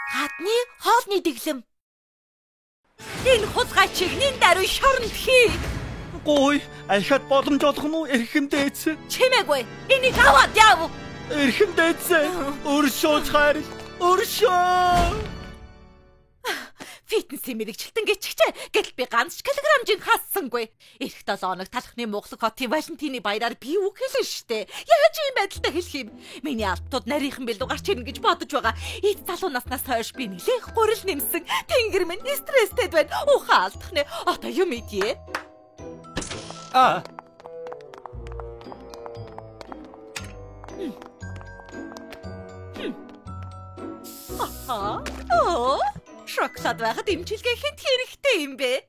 Хадны хоолны дэглэм. Энэ хулгай чигний даруй шоронд хий. Гой, ахад боломж олох нь уу эрхэм дээдс? Чимээгүй. Энийг аваад яав. Эрхэм дээдс. Өршөө цаар. Өршөө. Фитнес мэрэгчлэн гिचгчээ. Гэтэл би ганц килограммжин хассангүй. Ирэх 7 хоног талхны Монгол хотын Валентины баяраар би үг хэлэн штэ. Яаж ийм байдалтай хэлэх юм? Миний алтууд нарийнхан бэлдүү гарч ирнэ гэж бодож байгаа. Эд залуу наснаас хойш би нэлээх гурил нэмсэн. Тэнгэр минь стресстэй байна. Ухаан алдахнэ. Одоо юм идье. Шоколад байхад имчилгээ хэд хэрэгтэй юм бэ?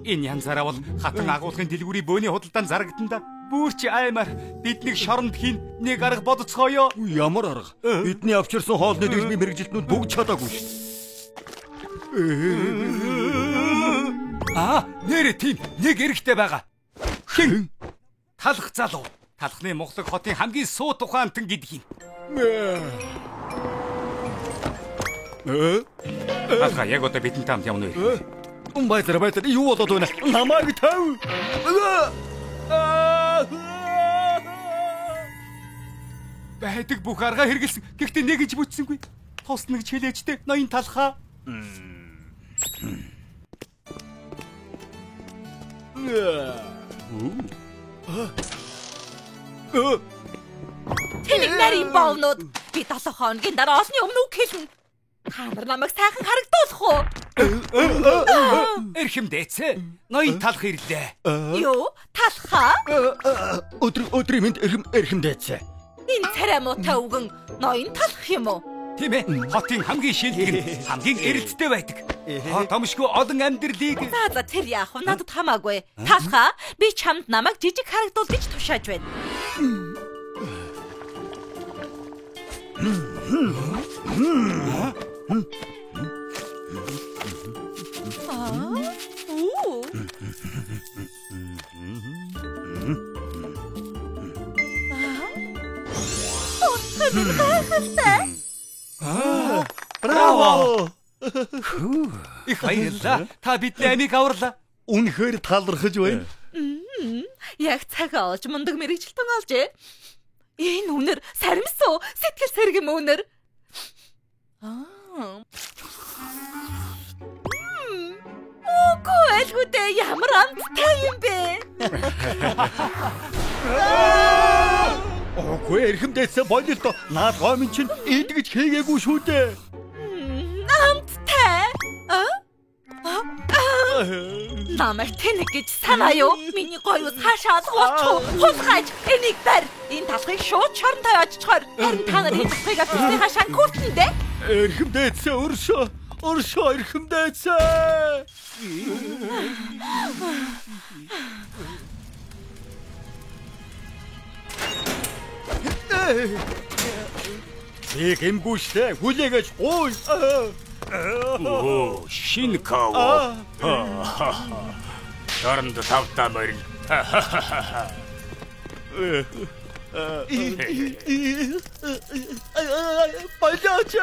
Энэ янзаараа бол хатан агуулгын дэлгүүрийн бөөний худалдаанд зарагдана да. Бүрч аймаар биднийг шоронд хийн нэг арга бодцгоё. Ямар арга? Бидний авчирсан хоолны дэглэмийн мэрэгжилтнүүд бүгд чадаагүй шүү. Нэрэ тийм нэг эрэгтэй байгаа. Хэн? Талх залуу. Талхны Монгол хотын хамгийн суу тухаантан гэдэг юм. Талха яг одоо бидний тамд явна уу? Байдар юу болоод байна? Намайг тав. Байдаг бүх арга хэрэгэлсэн. Гэхдээ нэг гэж бүтсэнгүй. Тосног чилээжтэй ноён талхаа. Тэнийг нарийн боолнууд. Би 7 хоногийн дараа олны өмнө үг хэлнэ. Та нар намайг сайхан харагдуулах уу? Эрхэм дээдс. Ноён талх ирлээ. Юу? Талхаа? Өдрийн мэнд эрхэм дээдс. Энэ царай муутай үгэн ноён талх юм уу? Тийм ээ. Хотын хамгийн шилдэг, хамгийн эрэлттэй байдаг. Томшгүй олон амьдралыг. За тэр яах вэ? Надад хамаагүй. Талхаа, би чамд намайг жижиг харагдуул гэж тушааж байна. Браво! Их баярлалаа. Та бидний амийг аварлаа. Үнэхээр талархаж байна. Яг цагаа олж мундаг мэрэгжилтэн олжээ. Энэ үнэр саримсуу, сэтгэл сэргэм үнэр. Үгүй элгүүдээ ямар амттай юм бэ? Үгүй эрхэм дээдс болилдо. Наад гомын чинь идгэж хийгээгүй шүү дээ. Амттай. Намайг тэнэг гэж санаа юу? Миний гоё ус хаашаа олгооч. Хулгайч энийг барь. Энэ талхыг шууд шорон тавиаччихоор. Харин та нар энэ талхыг авчихсан хашаа күртэндээ. Эрхэм дээдс өршөө эрхэм дээдс. Тэг эмгүүштэй хүлээгэж ой. Шинэ каво. Шоронд тавтаа морин. Болооч.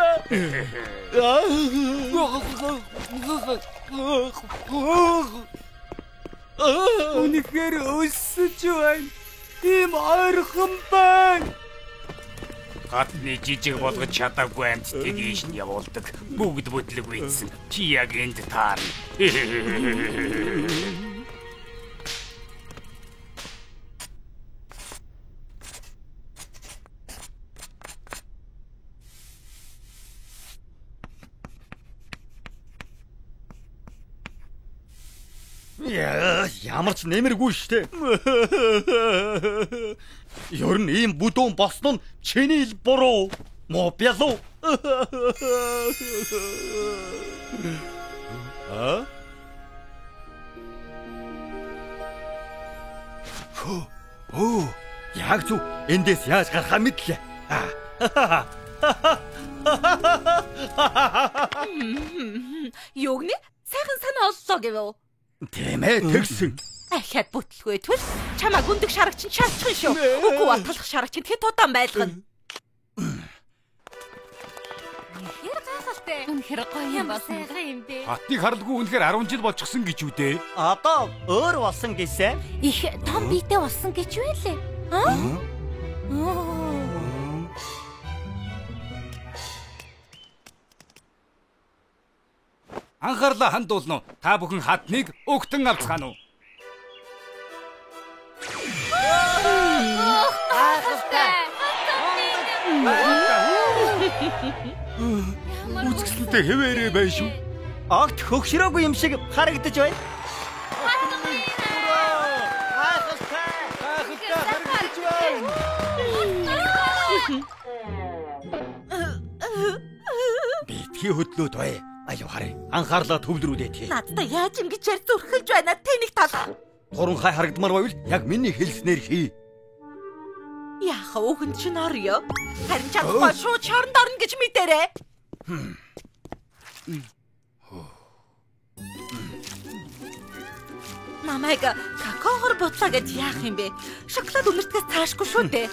Үнэхээр өссөж байна. Ийм ойрхон байна. Хатны жижиг болгож чадаагүй амьтдыг ийш нь явуулдаг. Бүгд бүтлэг үйдсэн. Чи яг энд таарна. Ямар ч нэмэргүй штэ. Ер нь ийм бүдүүн босно нь чиний л буруу. Муу бялуу. Яг зү эндээс яаж гарахаа мэдлээ. Юугны сайхан санаа оллоо гэвөө. Тийм ээ тэгсэн. Ахаад бүтлгүй түл чамаа гүндэг шарагч нь шалчихсан шүү. Үгүй бол талах шарагч нь хэд удаан байлгана. дээ. Үнэхээр гоё юм Ямар болсон. сайхан юм бэ? Хатныг харалгүй үнэхээр 10 жил болчихсон гэж үү дээ. Одоо өөр болсон гэсэн. Их том биетэй болсон гэж юу лээ? Анхаарлаа хандуулна уу? Та бүхэн хатныг өгтөн авцгаана уу? Үзэсгэлэнтэй хэвээрээ байна шүү. Огт хөгшрөөгүй юм шиг харагдаж байна. Битгий хөдлөөд бай. Аюу харъя. Анхаарлаа төвлөрүүлээ тий. Надтай яаж ингэж ярь зүрхэлж байна тэнийг тал. Туранхай харагдмаар байвал яг миний хэлснээр хий. Яах өөхөнд чинь орё. Харин чадахгүй шууд шоронд орно гэж мэдэрээ. Намайг какаогоор бутлаа гэж яах юм бэ? Шоколад үнэртгээс цаашгүй шүү дээ.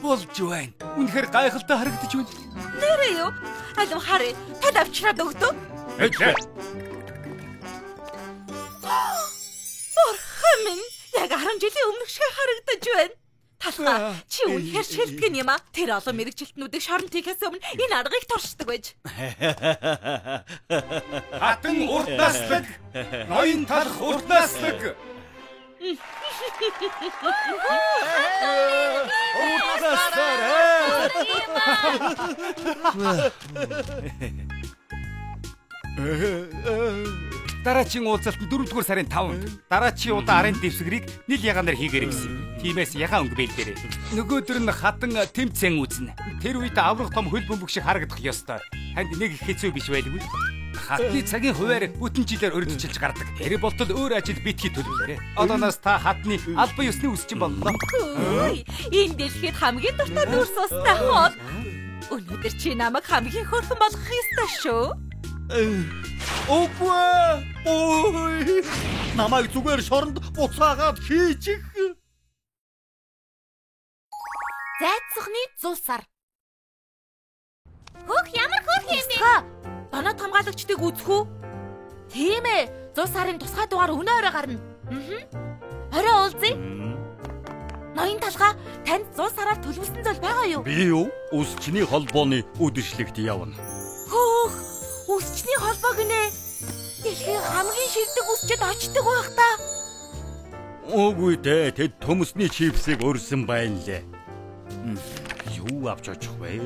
Болж байна. Үнэхээр гайхалтай харагдаж байна. Нэрээ юу? Алив харъя. Тад авчраад өгдөө. Эцэг. Бурхан минь, яг 10 жилийн өмнөх шиг харагдаж байна. Талхаа, чи үнэхээр шилтгэн юм а. Тэр олон мэрэгжилтнүүдийг шоронд хийхээс өмнө энэ аргыг туршдаг байж. Хатан урт наслаг. Ноён талх урт наслаг. Дараачийн уулзалт 4-р сарын 5-нд дараачийн удаа арын дэвсгэрийг нийл ягаанаар хийгэрэй гэсэн. Тиймээс ягаан өнгө бэлдээрэй. Нөгөөдөр нь хатан тэмцэн үзнэ. Тэр үед аврах том хөл бөмбөг шиг харагдах ёстой. Танд нэг их хэцүү биш байлгүй. Хатны цагийн хуваар бүтэн жилээр өргөжчилж гардаг. Тэр болтол өөр ажил битгий төлөвлөрэй. Одооноос та хатны албан ёсны үсчин болно. Энэ дэлхийд хамгийн дуртай дүрс устай хоол. Өнөөдөр чи намайг хамгийн хөөрхөн болгох ёстой шүү. Өвөө! Ой! Намайг зүгээр шоронд буцаагаад хийчих. Зайцсахны зулсар. Хөөх ямар хөөх юм бэ? Доноод хамгаалагчдыг үзэх үү? Тийм ээ. 100 сарын тусгай дугаар өнөө орой гарна. Орой уулзъя. Ноён талхаа танд 100 сараар төлөвлөсөн зүйл байгаа юу? Би юу? Үсчний холбооны үдшилтэд явна. Хөөх! Үсчний холбоо гинэ. Дэлхийн хамгийн шилдэг үсчэд очдог байх та. Үгүй дээ, тэд төмөсний чипсийг өрсөн байна лээ. Юу авч очих вэ?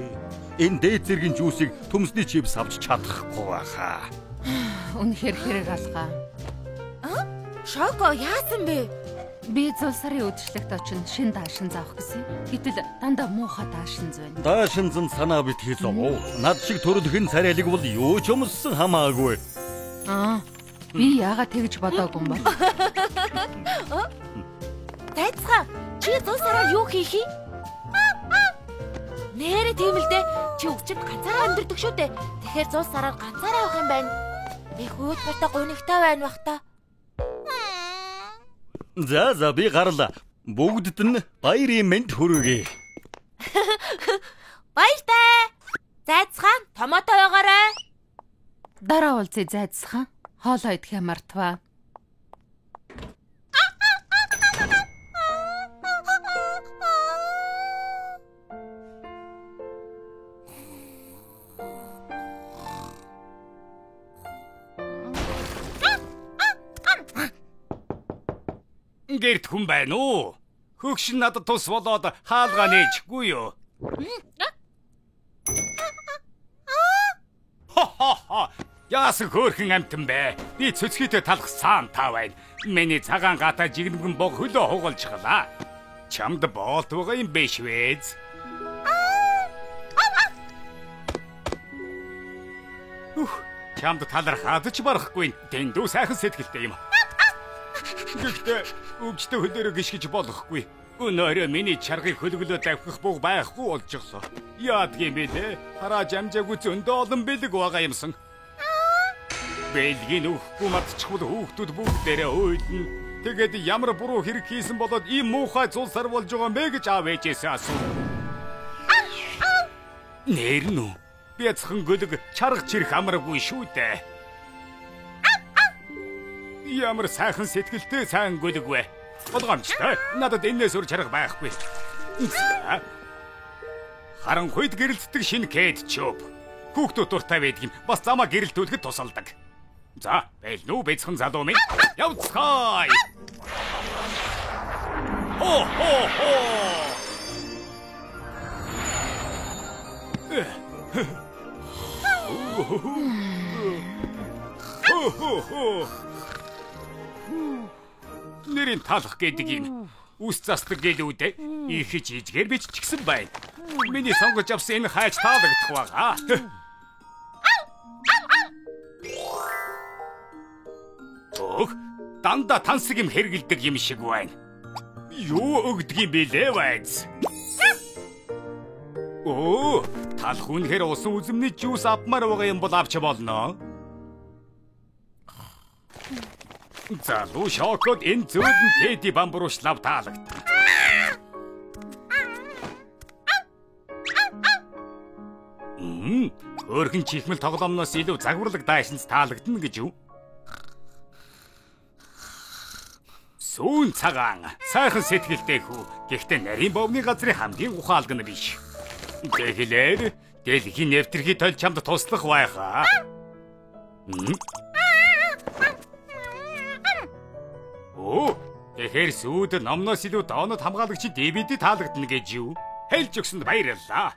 Энэ дээд зэргийн жүүсийг төмөсний чипс авч чадахгүй байхаа. Үнэхээр хэрэг алгаа. Шоко яасан бэ? Би 100 сарын үдшилтэд очино шин даашин заах гэсэн. Гэтэл дандаа муухай даашин зүйн. Даашин зэн санаа битгий зов. Над шиг төрөлхөн царайлаг бол юу ч өмссөн хамаагүй. Би яагаад тэгж бодоогүй юм бэ? Тайцгаа чи 100 сараар юу хийх юм? Нэрэ тийм л дээ. Чи өвчтөд ганцаараа амьдэрдэг шүү дээ. Тэгэхээр 100 сараар ганцаараа явах юм байна. Би хөөд бартаа гунигтай байна бах та. За би гарлаа. Бүгдд нь баярын мэнд хүргэе. Баяртай. Зайцхан томото байгаарай. Дараа уулзъя зайцхан. Хоолоо идэхээ мартваа. Гэрт хүн байна уу? Хөгшин надад тус болоод хаалгаа нээчихгүй юу? Яасан хөөрхөн амтан бэ? Би цөцгийтэй талах саан таа байна. Миний цагаан гата жигнэгэн бог хөлөө хугалж галаа. Чамд боолт байгаа юм биш вэз? Чамд талархаад ч барахгүй. Дэндүү сайхан сэтгэлтэй юм. Гэхдээ өвчтө хөлөөрөө гიშгэж болохгүй. Өнөөрөө миний чаргыг хөлгөлөө давхих буг байхгүй болчихлоо. Яадгийн бэлээ? Хараа жамжаагүй зөндөө олон бэлэг байгаа юмсан. Бэлгийн өгөхгүй матчихвал хүүхдүүд бүгдээрээ уйлна. Тэгээд ямар буруу хэрэг хийсэн болоод ийм муухай зулсар болж байгаа мэ гэж аав ээжээс асуув. Нэрнү. Бяцхан гөлөг чарга чирэх амаргүй шүү дээ. Ямар сайхан сэтгэлтэй сайн гөлөг вэ? Болгоомжтой. Надад энэс өөр чарга байхгүй. Харанхуйд гэрэлтдэг шинэ кетчуп. Хүүхдүүд дуртай байдаг юм. Бас замаа гэрэлтүүлэхэд тусалдаг. За, байлнуу бяцхан залуу минь. Явцгаая. Хо хо хо. Нэрийн талах гэдэг юм. Үс застдаг гэлүүдээ их жижигээр биччихсэн байна. Миний сонгож авсан энэ хайж таалагдах байгаа. Ох, дандаа тансаг юм хэргэлдэг юм шиг байна. Юу өгдөг юм бэлээ байц? Оо, талах үнэхээр усан үзэмний жуус авмаар байгаа юм бол авч болно. Залуу шоколад энэ зөөлөн Тедди бамбууш лав таалагдана. Өөрхөн чихмэл тоглоомноос илүү загварлаг даашинс таалагдана гэж юу? Сүүн цагаан, сайхан сэтгэлтэй хүү. Гэхдээ нарийн бовны газрын хамгийн ухаалган биш. Тэгэхээр дэлхийн нэвтрхий тол чамд туслах байхаа. Оо, тэгэхээр сүүд номноос илүү доонод хамгаалагчийн DVD таалагдана гэж юу? Хэлж өгсөнд баярлалаа.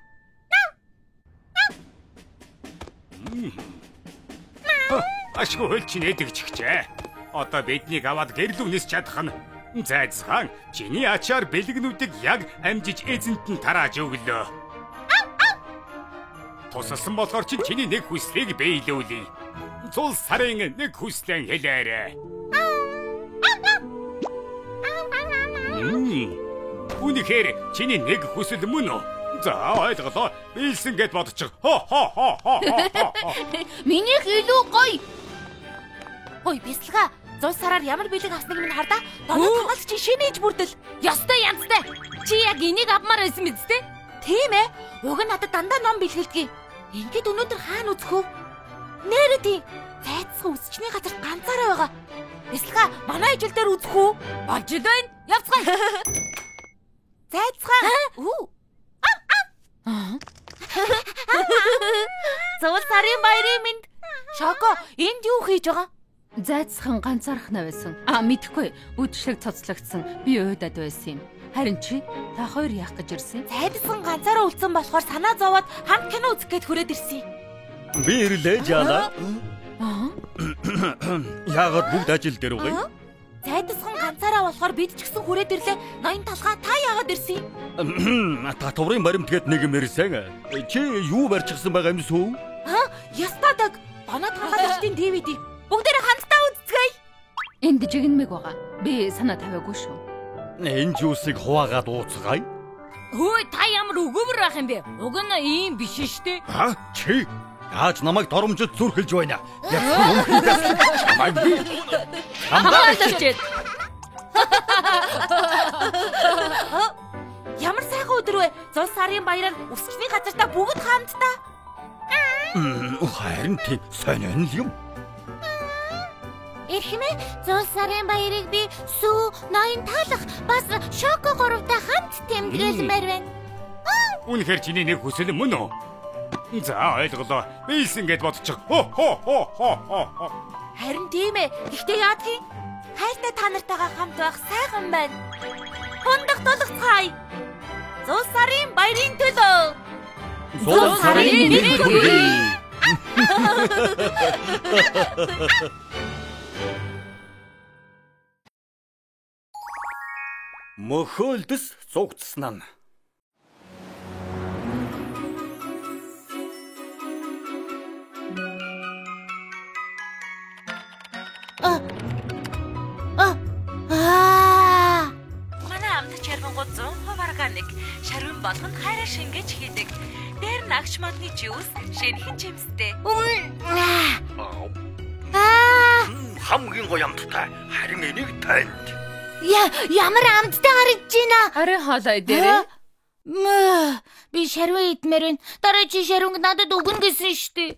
Ашгүй хөлч нэдэгчихжээ. Одоо биднийг аваад гэрэл үнэс чадах нь. Зайцхан, чиний ачаар бэлгэнүүдийг яг амжиж эзэнт нь тарааж өглөө. Тусалсан болохоор чиний нэг хүслийг биелүүлье. Зул сарын нэг хүслэн хэлээрэй. Үнэхээр чиний нэг хүсэл мөн үү? За ойлголоо. Биелсэн гэд бодчих. Минийх илүү гоё. Ой, бясалгаа. 100 сараар ямар бэлэг авсныг минь хардаа. Донод тоглолт чи шинээж бүрдэл. Ёстой янзтай. Чи яг энийг авмаар байсан биз дээ? Тийм ээ. Уг нь надад дандаа ном бэлгэлдэг. Ингээд өнөөдөр хаана үзэх вэ? Нэрээ тийм. Зайцхан үсчний газар ганцаараа байгаа. Бясалгаа, манай ижил дээр үзэх үү? Болж л байна. Явцгаая. Зайцхан. Зуул сарын баярын минь. Шоко, энд юу хийж байгаа? Зайцхан ганцаарх навбайсан. Мэдхгүй. Үдшиг цоцлогдсон. Би уйдаад байсан юм. Харин чи та хоёр яах гэж ирсэн? Зайцхан ганцаараа үлдсэн болохоор санаа зовоод хамт кино үзэх гээд хүрээд ирсэн. Би ирлээ жаала. Яагаад бүгд ажил дээр байгаа юм? Зайцхан ганцаараа болохоор бид ч гэсэн хүрээд ирлээ. Ноён талхаа та яагаад ирсэн? Та товрын баримтгээд нэг юм ирсэн. Чи юу барьчихсан байгаа юм сүү? Ястадаг. Донод хамгаалагчдын DVD. Бүгдээрээ хамтдаа үзцгээе. Энд жигнэмэг байгаа. Би санаа тавиагүй шүү. Энэ жуусыг хуваагаад ууцгаая. Хөөе, та ямар өгөөмөр байх юм бэ? Уг нь ийм биш штэ. Чи яаж намайг доромжид зүрхэлж байна? Яцхан өмхийдээс чамайг би. Хамгаалагч. Ямар сайхан өдөр вэ? 100 сарын баяраар үсчний газартаа бүгд хамтдаа. Харин тийм сонин юм. Эрхэмээ 100 сарын баярыг би сүү, ноён талах, бас шоко гуравтай хамт тэмдэглэмээр байна. Үнэхээр чиний нэг хүсэл мөн үү? За ойлголоо. Биелсэн гэд бодчих. Харин тийм ээ. Гэхдээ яадгийн хайртай та нартайгаа хамт байх сайхан байна. Хундах тулгцгаая. 100 сарын баярын төлөө. 100 сарын нэг хүргэе. Мөхөөлдөс цугцсан нь. Манай амт чаргангууд 100% органик, шарвин болгонд хайраа шингээж хийдэг. Дээр нь агш модны жуус, шинэхэн жимстэй. Хамгийн гоё амттай. Харин энийг танд. Ямар амттай харагдаж байна? Арай хоолой дээрээ. Би шарваа идмээр байна. Дараа чи шарванг надад өгнө гэсэн штэ.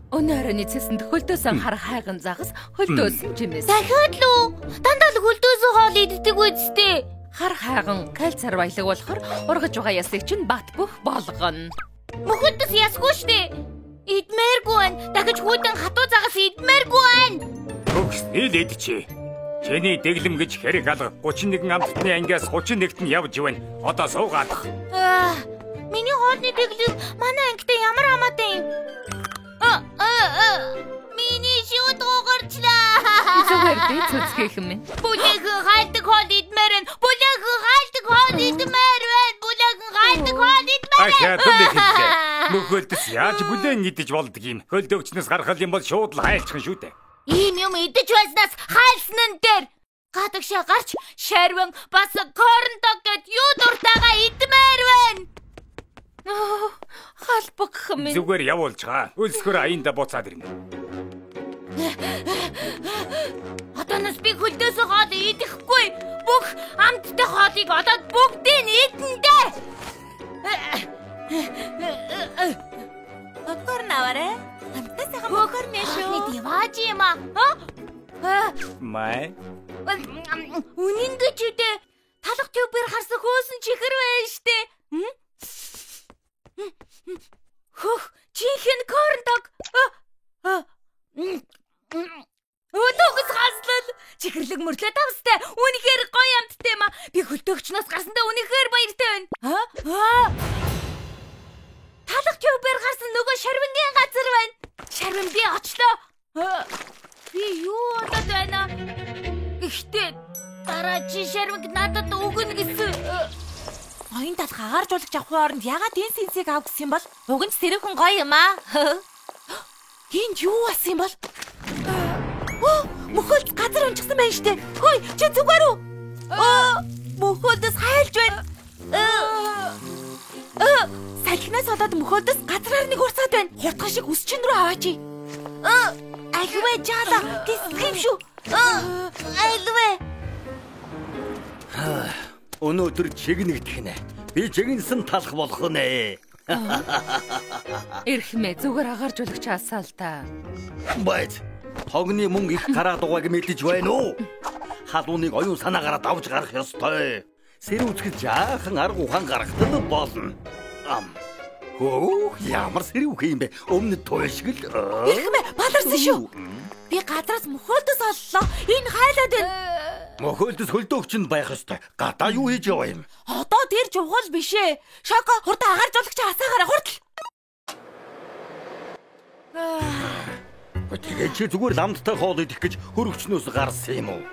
Өнөөдөр эцэсэн хөлдөөсөн хар хайган загас хөлдөөсөн жимээс. Дахиад л дандаа л хөлдөөсөн хоол иддэг үсттэй. Хар хайган кальцар баялаг болохоор ургаж байгаа ясыг чинь бат бөх болгоно. Мөхөлдөс ясгүй штэ. Идмээргүй байна. Дахиж хүйдэн хатуу загас идмээргүй байна. Хөгс нийлэдчи. Чиний дэглэм гэж хэрэг алга 31 амтны ангиас 31-т нь явж байна. Одоо суугаад. Миний хоолны дэглэм манай ангитай ямар хамаатай юм? Миний шууд угарчлаа. Зүгээр дээ цэцгэх юм. Бүлэхэн хайлтг хоол идмээр байна. Бүлэхэн хайлтг хоол идмээр байна. Бүлэхэн хайлтг хоол идмээр. Ахаа түлэхэд. Мөхөлдөс яаж бүлээн идэж болдог юм? Хөлдөөгчнөөс гаргал юм бол шууд л хайлцхан шүү дээ. Ийм юм идэж байснаас хайлсан нь дээр гадагшаа гарч шарван бас корндог гэд юу дуртайгаа идмээр байна. Халбах юм. Зүгээр явуулж гаа. Өлсгөр аянда буцаад ирнэ. Одооноос би хөлдөөс хоол идэхгүй. Бүх амттай хоолыг одоо бүгдийг идэн дээ. Попкорн аваарай. Амттай сайхан попкорн яшөө. Дивааж юм аа. Май. Үнэн гэж үдэ. Талах тюбээр харсан хөөсөн чихэр байна штэ. Хөх, чихэн корндог. Өдөгс хаслал. Чихэрлэг мөрлөө тавстай. Үнэхээр гоё амттай юм аа. Би хөлдөөгчнөөс гарсандаа үнэхээр баяртай байна. Талах тюбээр гарсан нөгөө шарвингийн газар байна. Шарвин би очлоо. Би юу удаад байна? Ихтэй дараа чи шарвинг надад өгнө гэсэн. Оюун талх агаарж уулагч авахын оронд ягаад энэ сэнсийг ав гэсэн юм бол? Уг нь сэрүүхэн гоё юм аа. Энд юу басан юм бол? Мөхөлд газар унчихсан байна штэ. Хөөе, чи зүгээр үү? Мөхөлдөс хайлж байна. Салхинаас болоод мөхөлдөс газраар нэг урсаад байна. Хурдхан шиг үсчин рүү аваач. Альвэ жаада, тисгэм шүү. Альвэ. Өнөөдөр чигнэгдэх нэ. Би жигнэсэн талах болох нэ. Эрхмээ зүгээр агаарж улагч асаа л та. Байд. Хогны мөнгө их гараад байгааг мэдэж байна уу? Халууныг оюун санаагаараа давж гарах ёстой. Сэрүүцгэж жаахан арга ухаан гаргахтал болно. Ямар сэрүүх юм бэ? Өмнө туйлшгэл. Эрхмээ баларсан шүү. Би гадраас мөхөлдөс оллоо. Энэ хайлаад байна. Мөхөлдөс хөлдөөгчөнд байх ёстой. Гадаа юу хийж яваа юм? Одоо тэр жугал биш ээ. Шоко хурдан агаарж уулагч асаагаараа хурдл. Тэгээд чи зүгээр ламдтай хоол идэх гэж хөрөгчнөөс гарсан юм уу?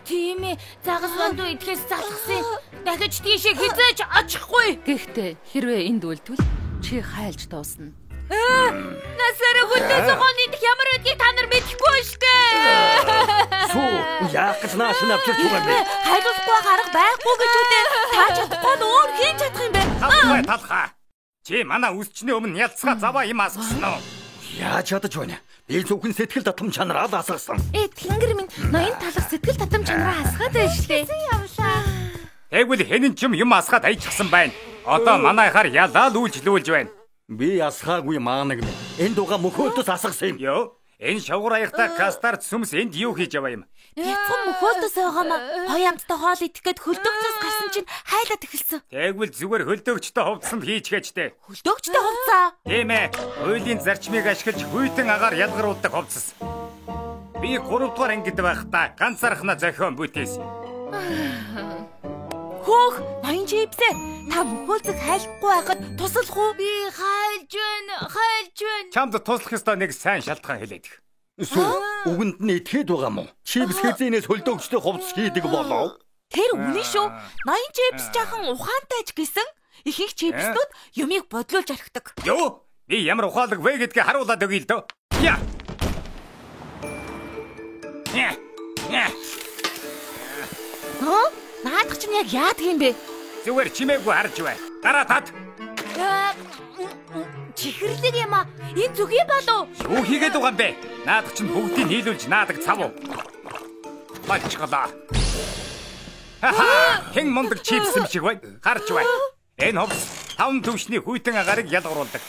Тийм ээ, загас бандуу идэхээс залхсан. Дахиж тийшээ хизээж очихгүй. Гэхдээ хэрвээ энд үлдвэл чи хайлж дуусна. Насаараа хөлдөөс хоол идэх ямар байдгийг та нар мэдэхгүй штэ. Сүү, яах гэж нааш навчирч байгаа бэ? Хайлуулахгүй арга байхгүй гэж үдээ. Та чадахгүй нь өөр хийн чадах юм бэ? Талхаа. Чи манай үсчний өмнө ялцгаа заваа юм асгасан уу? Яаж ядаж байна? Би зөвхөн сэтгэл татам чанараа л асгасан. Тэнгэр минь ноён талах сэтгэл татам чанараа асгаад байж штэ. Тэгвэл хэнэн ч юм асгаад айчихсан байна. Одоо манайхаар ялаа л үйлчлүүлж байна. Би асгаагүй маанаг минь. Энд уга мөхөлдөс асгасан юм. Йоо, энэ шавгар аягтай кастарт сүмс энд юу хийж яваа юм? Яцхан мөхөлдөс байгаамаа. Гоё амттай хоол идэх гээд хөлдөөгчөөс гарсан чинь хайлаад эхэлсэн. Тэгвэл зүгээр хөлдөөгчтэй хувцсанд хийчихээчтэй. Хөлдөөгчтэй хувцаа. Тийм ээ. Хуулийн зарчмыг ашиглаж хүйтэн агаар ялгаруулдаг хувцас. Би 3 дугаар ангид байхдаа ганцаархнаа зохион бүтээсэн. Хөөх, ноён чипсээ. Та мөхөлдөг хайлахгүй байхад туслах уу? Би хайлж байна. Чамд туслах ёстой нэг сайн шалтгаан хэлээд. Сүү, үгэнд нь итгэхэд байгаа мó? Чипс хэзээс хөлдөөгчтэй хувцас хийдэг болов? Тэр үнэн шүү. Ноён чипс жаахан ухаантайч гэсэн ихэнх чипсүүд юмыг бодлуулж орхидог. Йоо, би ямар ухаалаг вэ гэдгийг харуулад өгье л дөө. Яа. Наадах чинь яг яадаг юм бэ? Зүгээр чимээгүй харж бай. Дараа тат. Чихэрлэг юм аа. Энэ зүгийн болов. Юу хийгээд байгаа юм бэ? Наадах чинь бүгдийг нийлүүлж наадаг цав уу? Бачгалаа. Хэн мундаг чипс юм шиг байна. Гарч бай. Энэ хувцас 5 төвшний хүйтэн агарыг ялгаруулдаг.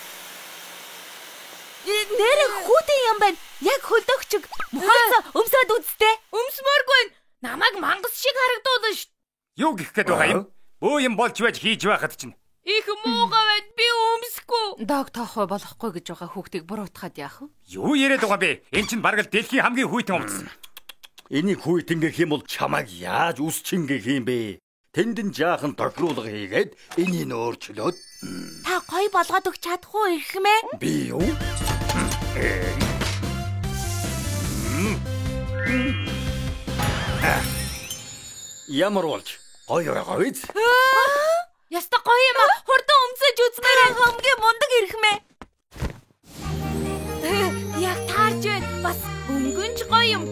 Нэр хүүтэн юм байна. Яг хөлдөгчг. Мухаас өмсөд үзтээ. Өмсмөргүй. Намайг мангас шиг харагдуулна ш. Юу гэх гээд байгаа юм? Өө юм болж байж хийж байхад чинь. Их муугаа байд би өмсөхгүй. Дог тоохой болохгүй гэж байгаа хүүхдийг буруутгаад яах вэ? Юу яриад байгаа бэ? Энд чинь бараг л дэлхийн хамгийн хүйтэн хувцас. Энийг хүйтэн гэх юм бол чамайг яаж үсчин гэх юм бэ? Тэнд нь жаахан тохируулга хийгээд энийг өөрчлөөд Та гоё болгоод өгч чадахгүй ирэх мэ? би юу? Ямар болж гоё байгаа биз? Яста гоё юм аа. Хурдан өмсөж үзмээр Хамгийн мундаг ирэх мэ? яг таарч байна. Бас өнгөнч гоё юм.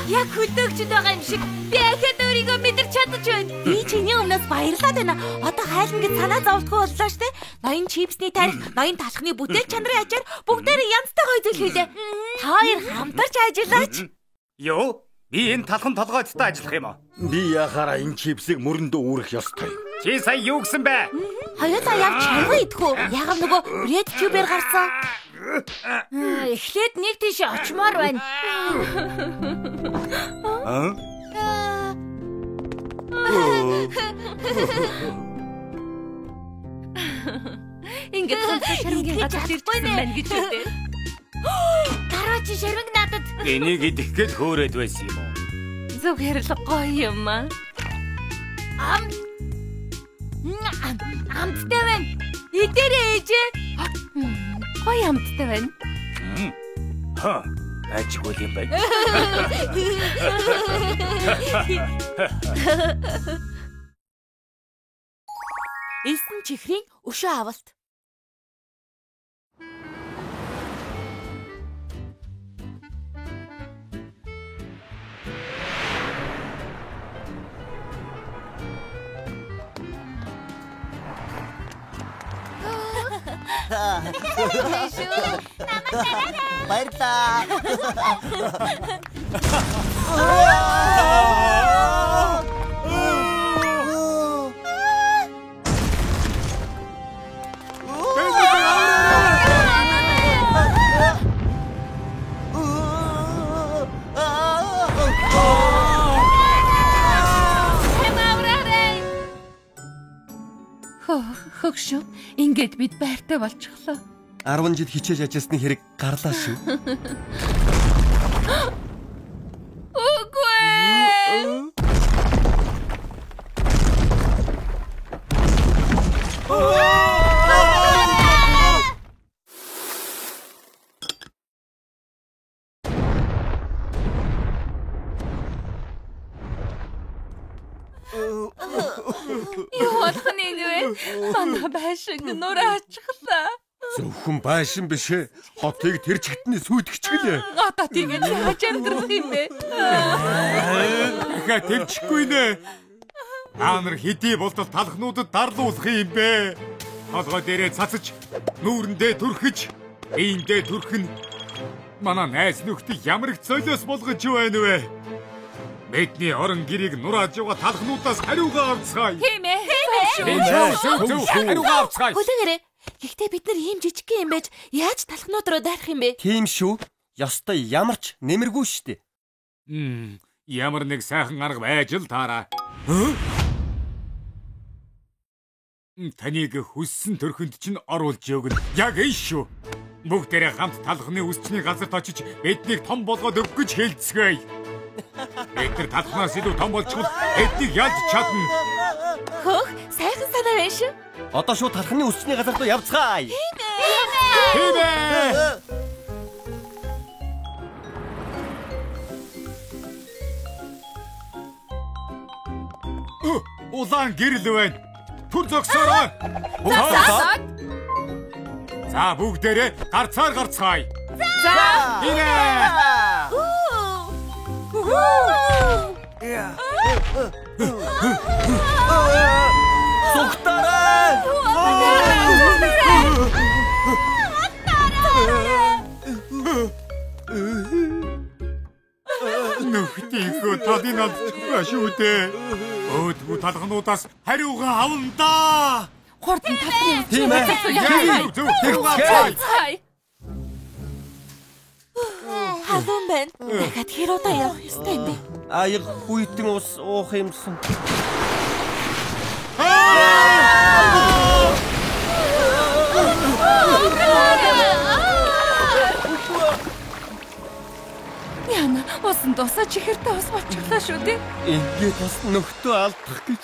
Яг хөдөөчд байгаа юм шиг. Би ахад өөрийгөө мэдэрч чадаж байна. Би чиний өмнөөс баярлаад байна. Одоо хайлна гэж санаа зовдгүй боллоо штэ. Ноён чипсний тарих, ноён талхны бүтээл чанарын ачаар бүгдээр янзтай гоё зүйл хийлээ. Та хоёр хамтарч ажиллаач. Юу? Би энэ талхан толгойдтой ажиллах юм уу? Би яхаараа энэ чипсийг мөрөндөө үүрэх ёстой. Чи сая юу гэсэн бэ? Хоёулаа явж чарга идэх үү? Яагаад нөгөө Red Tube-ээр гарсан? Эхлээд нэг тийш очмоор байна. Ингээд шармгийн газар ирсэн байна гэж үү? Дараа чи шармиг надад. Энийг идэх гээд хөөрөөд байсан юм уу? Зүгээр л гоё юм аа. Амттай байна. Идэрээ ээжээ. Гоё амттай байна. Ажиггүй юм байна. Элсэн чихрийн өшөө авалт. Баярлалаа. Хөгшөө, ингээд бид байртай болчихлоо. 10 жил хичээж ажилласны хэрэг гарлаа шүү. Үгүй. Юу болох нь вэ? Манай байшин нураачихлаа. Зөвхөн байшин биш ээ. Хотыг тэр чигтний сүйтгэжгэлээ. Одоо тэгээд яаж амьдрах юм бэ? Дахиад тэмчихгүй нэ. Та нар хэдий болтол талхнуудад дарлуулах юм бэ? Толгой дээрээ цацаж, нүүрэндээ түрхэж, биендээ түрхэн. Манай найз нөхдөд ямар их золиос болгож байна вэ? Бидний орон гэрийг нурааж байгаа талхнуудаас хариугаа авцгаая. Тийм ээ. Хариугаа авцгаая. Хүлээгээрэй. Гэхдээ бид нар ийм жижиг юм байж яаж талхнууд руу дайрах юм бэ? Тийм шүү. Ёстой ямар ч нэмэргүй штэ. Ямар нэг сайхан арга байж л таараа. Таныг хүссэн төрхөнд чинь оруулж өгнө. Яг энэ шүү. Бүгдээрээ хамт талхны үсчний газарт очиж биднийг том болгоод өгөх гэж хэлцгээе. Бид нар талхнаас илүү том болчихвол эднийг ялж чадна. Хөөх, сайхан санаа байна шүү. Одоо шууд талхны үсчний газар руу явцгаая. Тийм ээ. Улаан гэрэл байна. Түр зогсоорой. За бүгдээрээ гарцаар гарцгаая. За. Зүгтараа. Нөхдөйгөө таны над болохгүй шүү дээ. Өөдгөө талхнуудаас хариугаа авна да. Хурдан талхны Тийм ээ. Халуун байна. Дахиад хэр удаа явах ёстой юм бэ? Аяг хүйтэн ус уух юмсан. Яна, усан дусаа чихэртэй ус болчихлоо шүү дээ. Ингээд бас нөхдөө алдах гэж.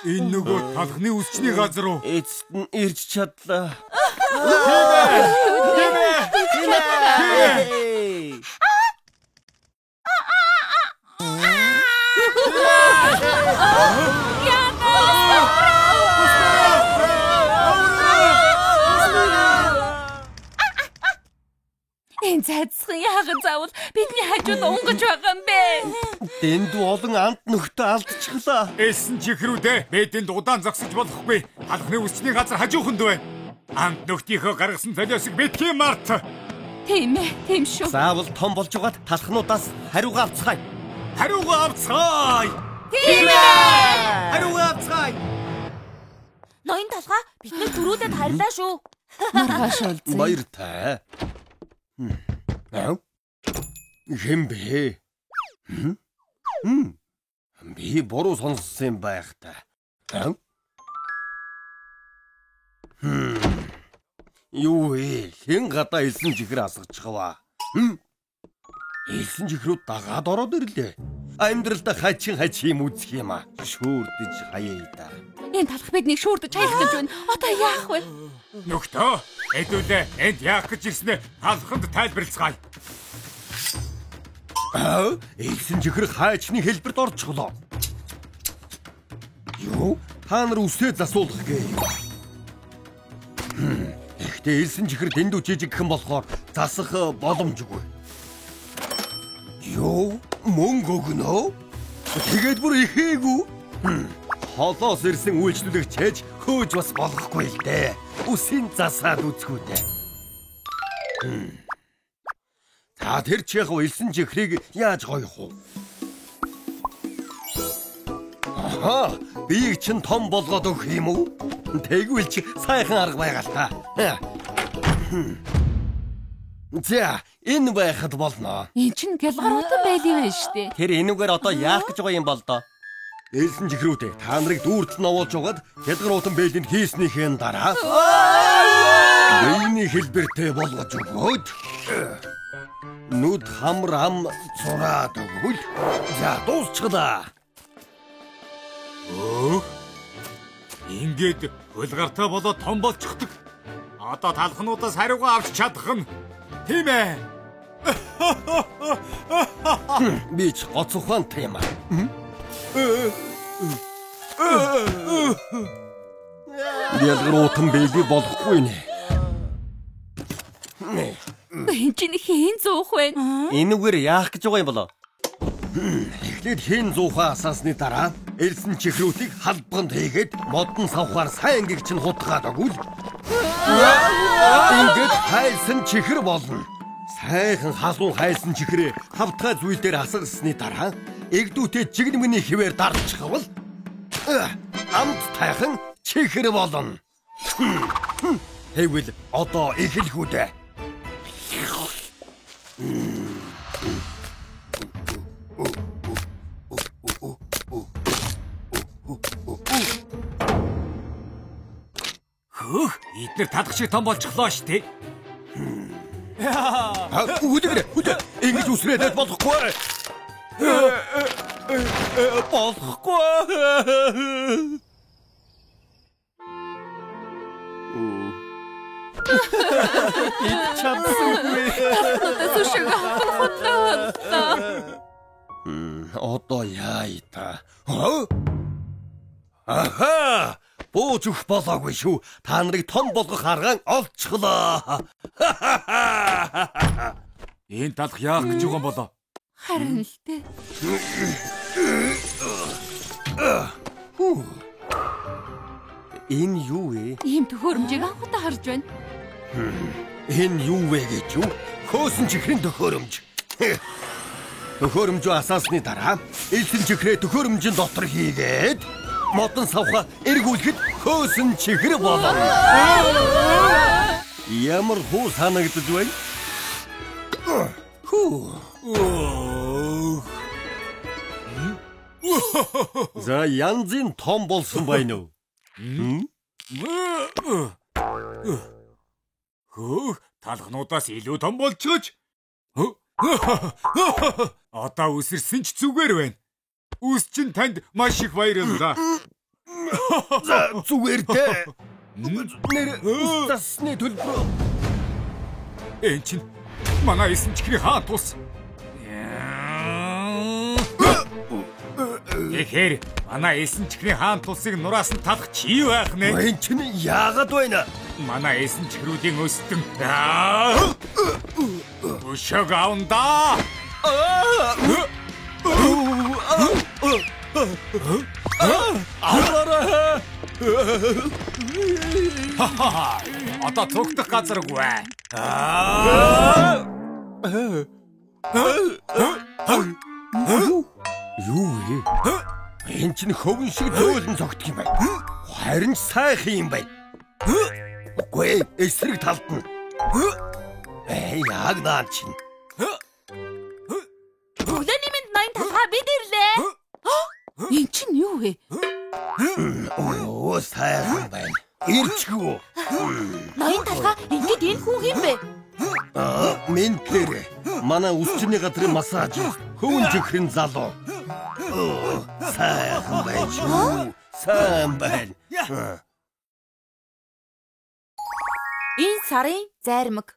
Энэ нөгөө талхны үсчний газар уу? Эцэст нь ирж чадлаа. Энэ цайцсан яагаад заавал бидний хажууд унгаж байгаа юм бэ? Дэнд олон амт нөхдөө алдчихлаа. Элсэн чихрүүдээ бэдэнд удаан зогсож болохгүй. Талхны үсчний газар хажууханд байна. Амт нөхдийнхөө гаргасан солиосыг битгий март. Тийм ээ, тийм шүү. Заавал том болж байгаад талхнуудаас хариугаа авцгаая. Хариугаа авцгаая. Тийм ээ. Хариугаа авцгаая. Ноён талхаа бидний дөрүүдэд харьлаа шүү. Маргааш уулзъя. Баяртай. Хэм бэ? Би буруу сонссон байх та. Юу вэ? Хэн гадаа элсэн чихэр асгаж хаваа? Элсэн чихрүүд дагаад ороод ирлээ. Амьдралдаа хачин юм үзэх юм аа. Шүүрдэж хаяа да. Энэ талх биднийг шүүрдэж хаях гэж байна. Одоо яах вэ? Нөхдөө, эдүүлээ энд яах гэж ирснэ? Талханд тайлбарлацгаая. Элсэн чихэр хайчны хэлбэрт орчихлоо. Юу? Та нар үсээ засуулах гээ. Гэхдээ элсэн чихэр дэндүү жижигхэн болохоор засах боломжгүй. Юу? Мөнгө өгнө? Тэгээд бүр ихээгүй. Холоос ирсэн үйлчлүүлэгч чэж хөөж бас болохгүй л дээ. Үсийн засаад үзгүй дээ. Та тэр чих элсэн чихрийг яаж гоёх вэ? Аха, би чинь том болгоод өгөх юм уу? Тэгвэл чи сайхан арга байгаа л та. За, энэ байхад болно. Энд чинь гялгаруутай байлын байна шүү дээ. Тэр энүүгээр одоо яах гэж байгаа юм бол доо? Элсэн чихрүүдээ та нарыг дүүртэл новоолж угаад гялгаруутан бэлэнд хийснийхээ дараа биений хэлбэртэй болгож өгөөд нүд хамар ам зураад өгвөл за дуусчлаа. Ингээд хөлгартаа болоод том болчихдог. Одоо талхнуудаас хариугаа авч чадах нь тийм ээ. Би ч гоц ухаантай юм аа. Гялгаруутан бэлэг болохгүй нэ. Энд чинь хэн зуух вэ? Энүүгээр яах гэж байгаа юм болоо? Эхлээд хэн зуухаа асаасны дараа элсэн чихрүүдийг халбганд хийгээд модон савхаар сайн гэгч нь хутгаад өгвөл ингээд хайлсан чихэр болно. Сайхан халуун хайлсан чихрээ хавтгай зүйл дээр асгасны дараа эгдүүтэй жигнэмний хിവэр дарчихвал амт тайхан чихэр болно. Тэгвэл одоо эхэлхүү дээ. Эдгээр талх шиг том болчихлоо штэ. Үдэгрэ. Ингэж үсрээд болохгүй. Болохгүй. Ичаадсгүй. Тэсүшиг хавхлаа. Одоо яая та. Аха! Бууж өгөх болоогүй шүү. Та нарыг том болгох аргаан олцглоо. Энэ талх яах гэж байгаа юм болоо? Харин л дээ. Энэ юу вэ? Ийм төхөөрөмжийг анхудаа харж байна. Энэ юу вэ гэж юу? хөөсөн чихрийн төхөөрөмж. Төхөөрөмжөө асаасны дараа элсэн чихрээ төхөөрөмжийн дотор хийгээд модон савха эргүүлэхэд хөөсөн чихэр болно. Ямар хуу санагдаж байна? За янзын том болсон байна уу? Хөө, талхнуудаас илүү том болчихож. Одоо үсэрсэн ч зүгээр байна. Үс чинь танд маш их баярлалаа. За зүгээр дээ. Нэр үстэсний төлбөр. Энд чинь манай эсэн чихрийн хаан тус. Тэгэхэр манай эсэн чихрийн хаан тусыг нураас нь талах чи байх нэ? Энд чинь яагаад байна? Манай эсэн чихрүүдийн өстөн. Өшөг аунда. Одоо цогтох газаргүй. Юу вэ? Энд чинь хөвөн шиг зөөлөн цогтох юм байна. Харин сайхан юм байна. Үгүй эсрэг талд нь. Яг наа чинь. Өглөөний минь 80 талхаа бид ирлээ. Эн чинь юу вэ? Оо сайхан байна. Ирчгүү. 80 талхаа ингээд энэ хүн юм бэ? Мен тэр манай үсчний газрын массаж хөвөн чихрийн залуу. Сайхан байна. Сайн байна. Энэ сарын зармаг.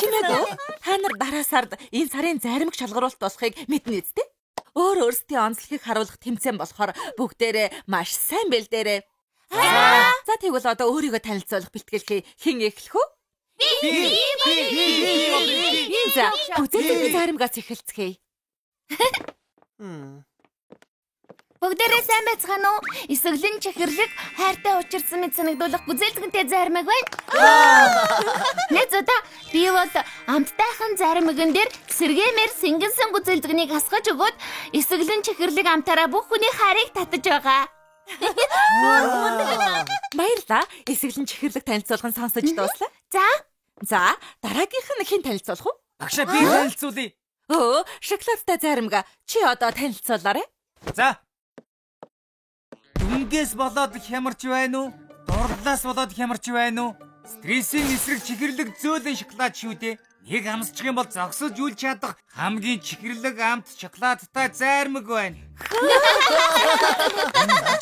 Чимээгөө та нар дараа сард энэ сарын зармаг шалгаруулалт болохыг мэднэ үстэй. Өөр өөрсдийн онцлогийг харуулах тэмцээн болохоор бүгдээрээ маш сайн бэлдээрээ. За тэгвэл одоо өөрийгөө танилцуулах бэлтгэлээ хэн эхлэх вэ? За бүгдээрээ зармагаас эхэлцгээе. Бүгдээрээ сайн байцгаана уу? Эсэглэн чихэрлэг хайртай учирсан мэт санагдуулах гүзээлзгэнтэй зармаг байна. Нэзөдө би бол амттайхан зармагэн дээр сэргэмээр сэнгэнсэн гүзээлзгнийг хасгаж өгөөд эсэглэн чихэрлэг амтаараа бүх хүний хайрыг татаж байгаа. Баярлаа. Эсэглэн чихэрлэг танилцуулгын сонсож дууслаа. За дараагийнх нь хэн танилцуулах вэ? Багшаа би танилцуулъя. Шоколадтай зармага чи одоо танилцуулаарай. За. Дүнгээс болоод хямарч байна уу? Дурлалаас болоод хямарч байна уу? Стрессийн эсрэг чихэрлэг зөөлөн шоколад шүү дээ. Нэг амсчих юм бол зогсож үл чадах хамгийн чихэрлэг амт шоколадтай зармаг байна.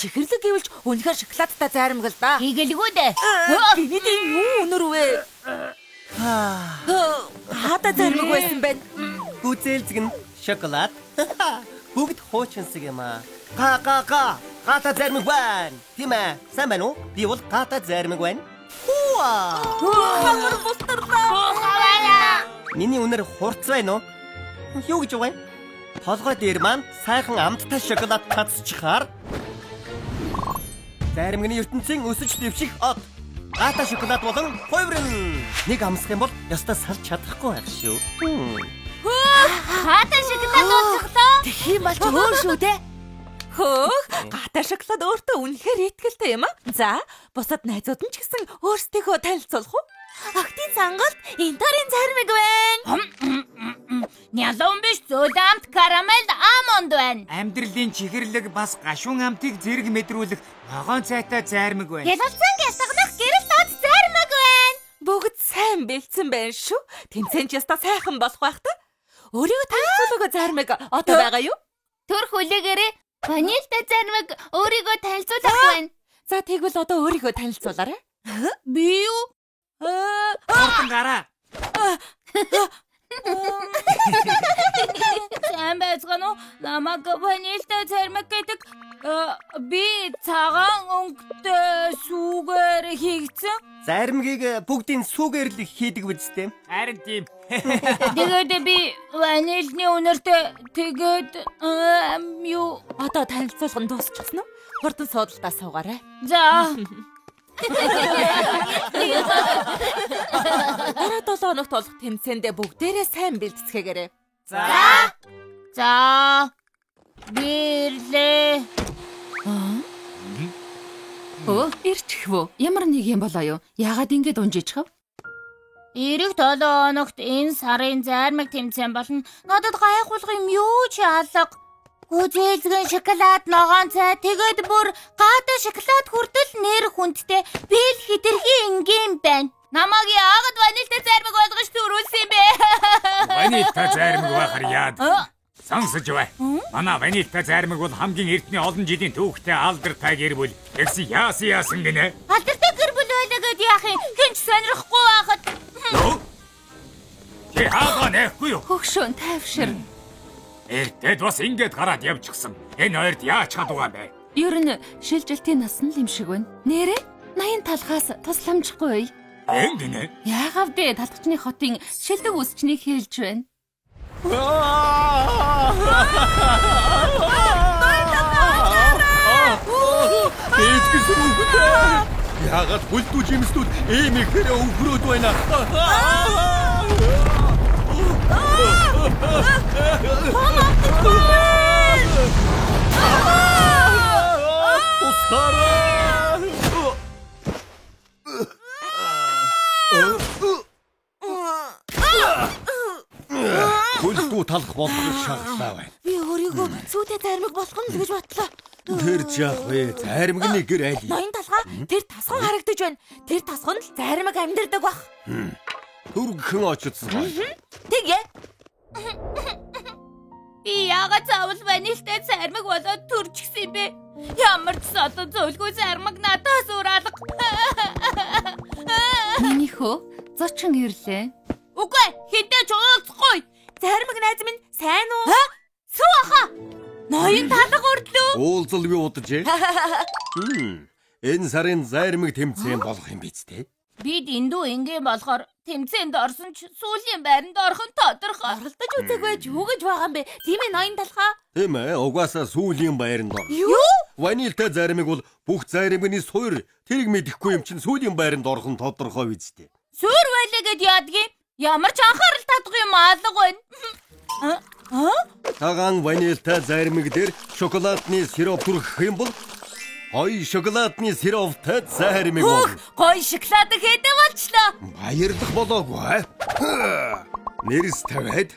Чихэрлэг гэвэлж үнэхээр шоколадтай зармаг л да. Хийгэлгүй дээ. Гинэдийн юу өнөр вэ? Хата зармаг байсан байна. Гүзээлзгэн шоколад. Бүгд хуучинсаг юм аа. Гата зармаг байна. Тийм ээ. Сайн байна уу? Би бол гата зармаг байна. Хамар бустарлаа. Миний үнэр хурц байна уу? Юу гэж байна? Толгой дээр маань сайхан амттай шоколад татчихаар зармагны ертөнцийн өсөж дэвших од. Гата шоколад болон хувирн. Нэг амсах юм бол ёстой салж чадахгүй байх шүү. Хата шоколад уучлаа. Тэгэх юм бол ч өөр шүү дээ. Гата шоколад өөртөө үнэхээр итгэлтэй юм аа. За, бусад найзууд нь ч гэсэн өөрсдийгөө танилцуулах уу? Охтын цангалт энтарын зармаг байна. Нялон биш зөөлөмт карамель амонд байна. Амьдралын чихэрлэг бас гашуун амтыг зэрэг мэдрүүлэх ногоон цайтай зармаг байна. Ялалцсан гялтганах гэрэл дод зармаг байна. Бүгд сайн бэлдсэн байна шүү. Тэмцээн ч яста сайхан болох байх та. Өөрийгөө танилцуулах зармаг одоо байгаа юу? Төр хүлээгээрээ ванильтай зармаг өөрийгөө танилцуулах байна. За тэгвэл одоо өөрийгөө танилцуулаарай. Би юу? Хурдан гараа. Сайн байцгаана уу? Намайг ванильтай цармаг гэдэг би цагаан өнгөтэй сүүгээр хийгдсэн. Зармгийг бүгдийн сүүгээр л хийдэг үстэй. Харин тийм. Тэгээд би ванильны үнэртэй тэгээд юу Одоо танилцуулга нь дуусчихсан уу? Хурдан суудалтаа суугаарай. за Дараа 7 хоногт болох тэмцээндээ бүгдээрээ сайн бэлтгэгээрэй. за бирлээ. Ирчихвөө. Ямар нэг юм болоо юу? Яагаад ингэж унжижхав? Ирэх 7 хоногт энэ сарын зармаг тэмцээн болно. Надад гайхуулах юм юу ч алга. Гүзэлзгэн шоколад ногоон цай тэгээд бүр гаатай шоколад хүртэл нэр хүндтэй бэл хэтэрхий ингийн байна. Намайг яагаад ванильтай зармаг болгож төрүүлсэн юм бэ? Ванильтай зармаг байхаар яад. Сонсож бай. Манай ванильтай зармаг бол хамгийн эртний олон жилийн түүхтэй алдартай гэр бүл. Тэгсэн яасан гинэ? Алдартай гэр бүл байлаа гэд яах юм? Хинч сонирхгүй байхад. Чи хаагаа нэхгүй юу? Хөгшөөн тайвшир. Эртэд бас ингээд гараад явчихсан. Энэ хоёрт яаж чадваа бэ? Ер нь шилжилтийн нас нь л юм шиг байна. Нэрээ 80 талхаас тусламжгүй. Энгэнэ? Яагаад вэ? Талхчны хотын шилдэг үсчнийг хэлж байна. Яагаад бүлдүү жимсдүүд ийм ихээр өвгөрөөд байна? Бүлдүү талах болгох шаардлага байна. Би өөрийгөө сүйтэй зармаг болох нь л гэж бодлоо. Тэр жаах вэ? Зармагны гэр айл. Ноён талхаа тэр тасган харагдаж байна. Тэр тасганд л зармаг амьдардаг бах. Түргхэн очицсан. Тэгээ. Би яагаад заавал ванильтай зармаг болоод төрчихсөн юм бэ? Ямар ч одоо зөвлгөө зармаг надаас ураалга. Миний хөө зочин ирлээ. Үгүй хинтээ ч уулзахгүй. Зармаг найз минь сайн уу? Сүү аха. Ноён талга өрлөө. Уулзал би удаж. Энэ сарын зармаг тэмцээн болох юм биз дээ. Бид эндүү ингийн болохоор тэмцээнд орсон ч сүүлийн байранд орох нь тодорхой. Оролдож үзээгүй ч юу гэж байгаа юм бэ? Тийм ээ ноён талхаа. Тийм ээ, угаасаа сүүлийн байранд ор. Юу? Ванильтай зармаг бол бүх зармагны суур тэрийг мэдэхгүй юм чинь сүүлийн байранд орох нь тодорхой биз дээ. Сүүр байлаа гэд яадгийн? Ямар ч анхаарал татах юм алга байна. Цагаан ванильтай зармаг дээр шоколадны сироп түргэх юм бол гоё шоколадны сироптай зармаг болно. Гоё шоколад хийдэг болчлоо. Баярлах болоогүй. Нэрс тавиад.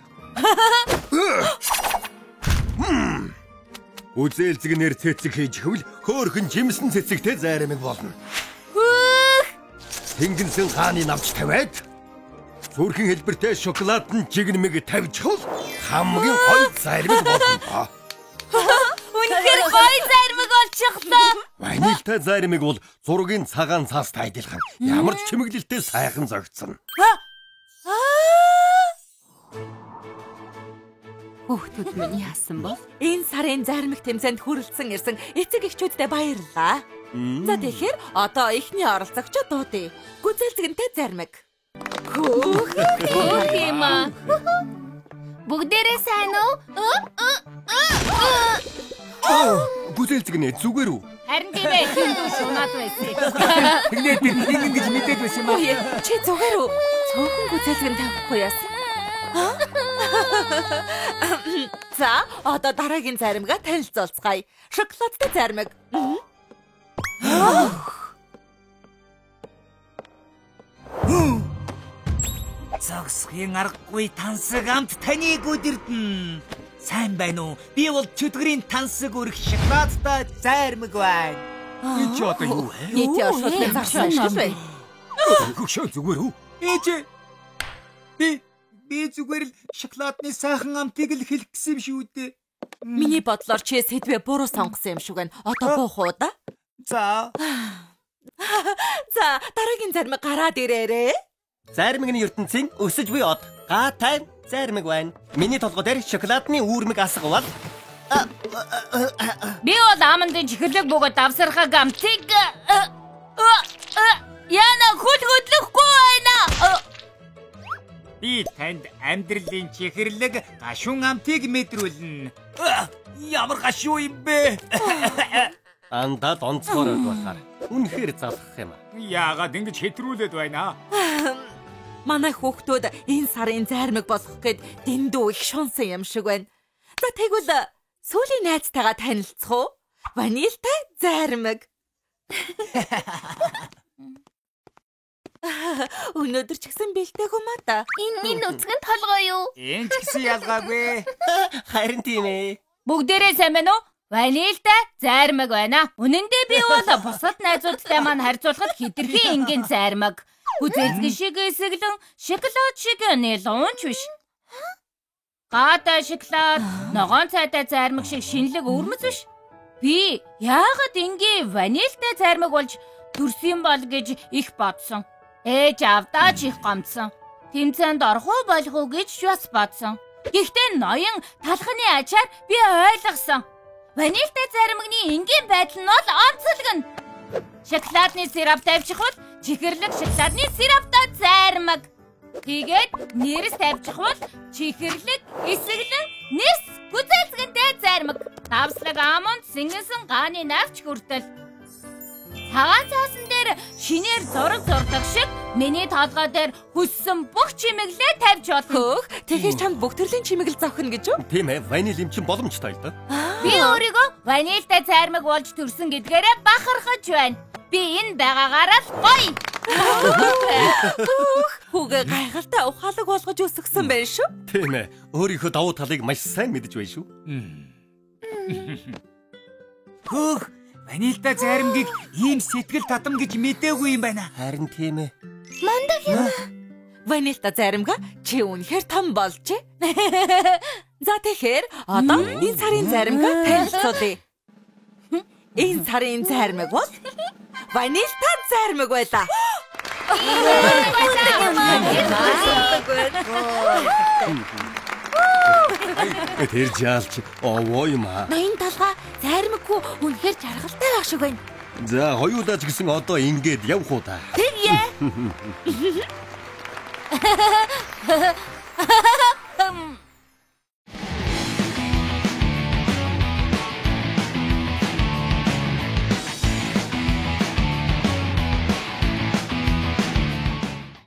Үзээлцэг нэр цэцэг хийж хөвл хөөхөн жимсэн цэцэгтэй зармаг болно. Тэнгэнсэн хааны навч тавиад зүрхэн хэлбэртэй шоколадны жигнэмэг тавьж хол хамгийн гоё зармаг болно. Үнэхээр гоё зармаг болчихлоо. Ванильтай зармаг бол зургийн цагаан цаастай адилхан. Ямар ч чимэглэлтэй сайхан зогцсон. Хүүхдүүд минь яасан бол? Энэ сарын зармаг тэмцээнд хүрэлцэн ирсэн эцэг эхчүүдтэй баярлалаа. За тэгэхээр одоо ихний оролцогчдод дуудъя. Гүзэлцгэнтэй зармаг. Хөөх юм аа. Бүгдээрээ сайн уу? Гүзэлцэг нэ зүгээр үү? Харин тийм ээ, хиндүү шунаад байсан. Тэгнээ тэр хин гэж мэдээд байсан юм аа. Чи зүгээр үү? Цөөхөн гүзэлцгэн тавихгүй яасан? За, одоо дараагийн зармага танилцуулцгаая. Шоколадтай зармаг. Зогсхийн аргагүй тансаг амт таныг өдөрдөн. Сайн байна уу? Би бол чөтгөрийн тансаг өрх шоколадтай зармаг байна. Энэ ч одоо юу вэ? Нийт оршуулгын заршин ашиг бай. Хөгшөө зүгээр үү? Ээж. Би зүгээр л шоколадны сайхан амтыг л хэлэх гэсэн юм шүү дээ. Миний бодлоор чи сэдвээ буруу сонгосон юм шиг байна. Одоо буух уу да? За. За, дараагийн зармаг гараад ирээрээ. Зармагны ертөнцийн өсөж буй од Гаатай зармаг байна. Миний толгой дээр шоколадны үүрмэг асгавал Би бол амандын чихэрлэг бөгөөд давсархаг амтыг яна хөдлөхгүй байна. Би танд амьдралын чихэрлэг гашуун амтыг мэдрүүлнэ. Ямар гашуу юм бэ? андаад онцгой байхаар үнэхээр залхах юм аа. Яагаад ингэж хэтрүүлээд байна? Манай хүүхдүүд энэ сарын зармаг болох гээд дэндүү их шунсан юм шиг байна. За тэгвэл сүүлийн найзтайгаа танилцах уу? Ванильтай зармаг. Өнөөдөр ч гэсэн бэлдээгүй маа та. Энэ нүцгэн толгой юу? Энэ ч гэсэн ялгаагүй. Харин тийм ээ. Бүгдээрээ сайн байна уу? Ванильтай зармаг байна. Үнэн дээр би бол бусад найзуудтай маань харьцуулахад хэтэрхий энгийн зармаг. Хүзээцгийн шиг эсэглэн шоколад шиг нэлонч биш. Гаатай шоколад, ногоон цайтай зармаг шиг шинэлэг өвөрмөц биш. Би яагаад энгийн ванильтай зармаг болж төрсөн бол гэж их бодсон. Ээж авдаач их гомдсон. Тэмцээнд орох уу болох уу гэж бас бодсон. Гэхдээ ноён талхны ачаар би ойлгосон. Ванильтай зармагны энгийн байдал нь бол онцлогно. Шоколадны сироп тавьчих бол чихэрлэг шоколадны сироптой зармаг. Тэгээд нэрс тавьчих бол чихэрлэг эсэглэн нэс хүзээцгэнтэй зармаг. Давслаг амонд сингэнсэн гааны навч хүртэл. Цагаан цаасан дээр шинээр зураг зурдаг шиг миний толгой дээр хүссэн бүх чимэглээ тавьж болно. Тэгэхээр чамд бүх төрлийн чимэгэл зовхно гэж үү? Тийм ээ, ваниль юм чин боломжтой л доо. Би өөрийгөө ванильтай зармаг болж төрсөн гэдгээрээ бахархаж байна. Би энэ байгаагаараа л гоё. Хүүгээ гайхалтай ухаалаг болгож өсгсөн байх шүү. Тийм ээ, өөрийнхөө давуу талыг маш сайн мэдэж байна шүү. Хөөх, ванильтай зармгийг ийм сэтгэл татам гэж мэдээгүй юм байна. Харин тийм ээ. Мандаг юм. Ванильтай заримга чи үнэхээр том болжээ. За тэгэхээр одоо энэ сарын заримга танилцуулъя. Энэ сарын заримг бол ванильтай заримг байлаа. Тэр жаалч овоо юм аа. Ноён талгаа заримггүй үнэхээр жаргалтай байх шиг байна. За хоёулаа ч гэсэн одоо ингээд явах уу та. Тэгье.